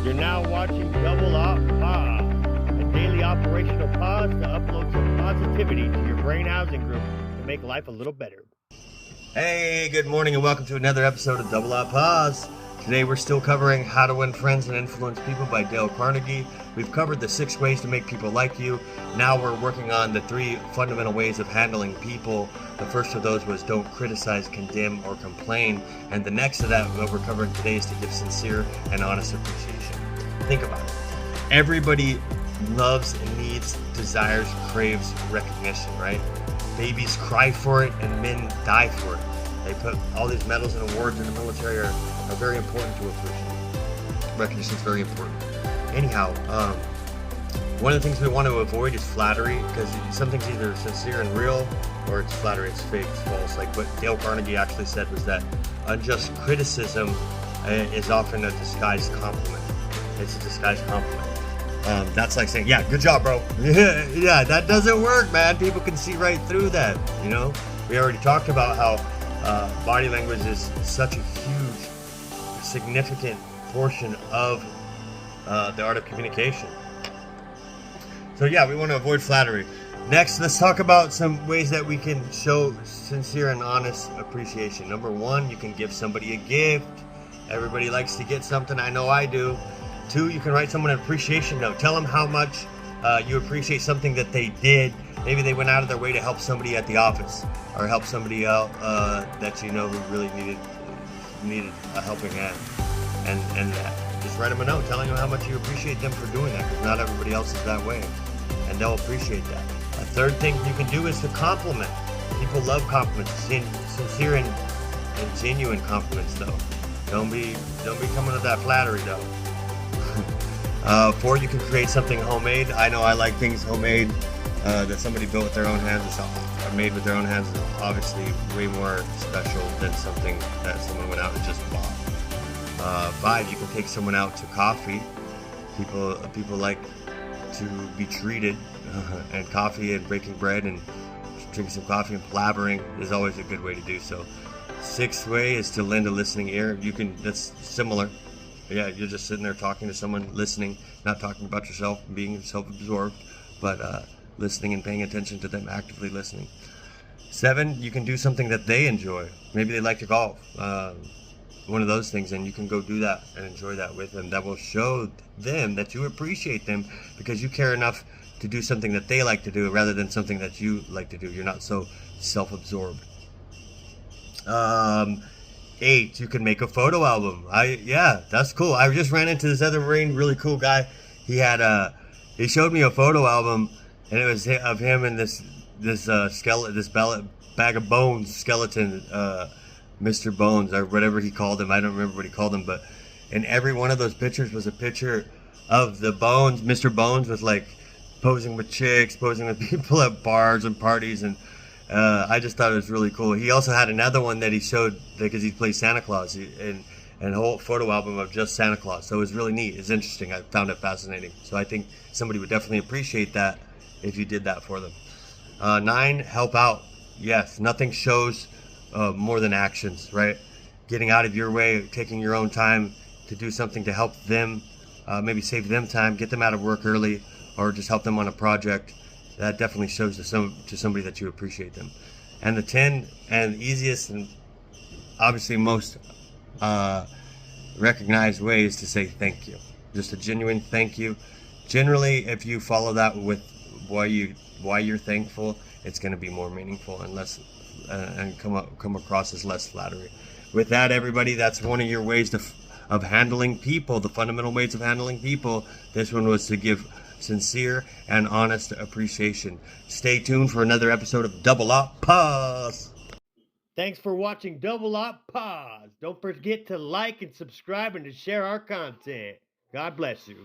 You're now watching Double Op Pause, a daily operational pause to upload some positivity to your brain housing group to make life a little better. Hey, good morning and welcome to another episode of Double Op Pause. Today we're still covering How to Win Friends and Influence People by Dale Carnegie. We've covered the 6 ways to make people like you. Now we're working on the 3 fundamental ways of handling people. The first of those was don't criticize, condemn, or complain. And the next of that, what we're covering today, is to give sincere and honest appreciation. Think about it. Everybody loves and needs, desires, craves recognition, right? Babies cry for it and men die for it. They put all these medals and awards in the military are very important to a person. Recognition is very important. Anyhow, one of the things we want to avoid is flattery, because something's either sincere and real or it's flattery, it's fake, it's false. Like what Dale Carnegie actually said was that unjust criticism is often a disguised compliment. It's a disguised compliment. That's like saying, yeah, good job, bro. Yeah, that doesn't work, man. People can see right through that, you know? We already talked about how body language is such a huge, significant portion of the art of communication. So yeah, we want to avoid flattery. Next, let's talk about some ways that we can show sincere and honest appreciation. Number 1, you can give somebody a gift. Everybody likes to get something. I know I do. 2, you can write someone an appreciation note. Tell them how much you appreciate something that they did. Maybe they went out of their way to help somebody at the office, or help somebody out that you know who really needed a helping hand. And just write them a note telling them how much you appreciate them for doing that, because not everybody else is that way, and they'll appreciate that. A third thing you can do is to compliment. People love compliments, sincere and genuine compliments, though. Don't be coming with that flattery, though. 4, you can create something homemade. I know I like things homemade that somebody built with their own hands. It's made with their own hands is obviously way more special than something that someone went out and just bought. 5, you can take someone out to coffee. People like to be treated, and coffee and breaking bread and drinking some coffee and palavering is always a good way to do so. 6th way is to lend a listening ear. That's similar. Yeah, you're just sitting there talking to someone, listening, not talking about yourself, being self-absorbed, but listening and paying attention to them, actively listening. 7, you can do something that they enjoy. Maybe they like to golf. One of those things, and you can go do that and enjoy that with them. That will show them that you appreciate them because you care enough to do something that they like to do rather than something that you like to do. You're not so self-absorbed. 8, you can make a photo album. Yeah, that's cool. I just ran into this other really cool guy. He showed me a photo album, and it was of him and this bag of bones skeleton, Mr. Bones, or whatever he called him. I don't remember what he called him, but in every one of those pictures was a picture of the Bones. Mr. Bones was like posing with chicks, posing with people at bars and parties, and I just thought it was really cool. He also had another one that he showed because he plays Santa Claus, and a whole photo album of just Santa Claus. So it was really neat. It's interesting. I found it fascinating. So I think somebody would definitely appreciate that if you did that for them. 9, help out. Yes, nothing shows more than actions, right? Getting out of your way, taking your own time to do something to help them, maybe save them time, get them out of work early, or just help them on a project. That definitely shows to somebody that you appreciate them. And the 10 and easiest and obviously most recognized way is to say thank you. Just a genuine thank you. Generally, if you follow that with why you're thankful, it's going to be more meaningful and less and come across as less flattery. With that, everybody, that's one of your ways of handling people. The fundamental ways of handling people. This one was to give sincere and honest appreciation. Stay tuned for another episode of Double Op Pause. Thanks for watching Double Op Pause. Don't forget to like and subscribe and to share our content. God bless you.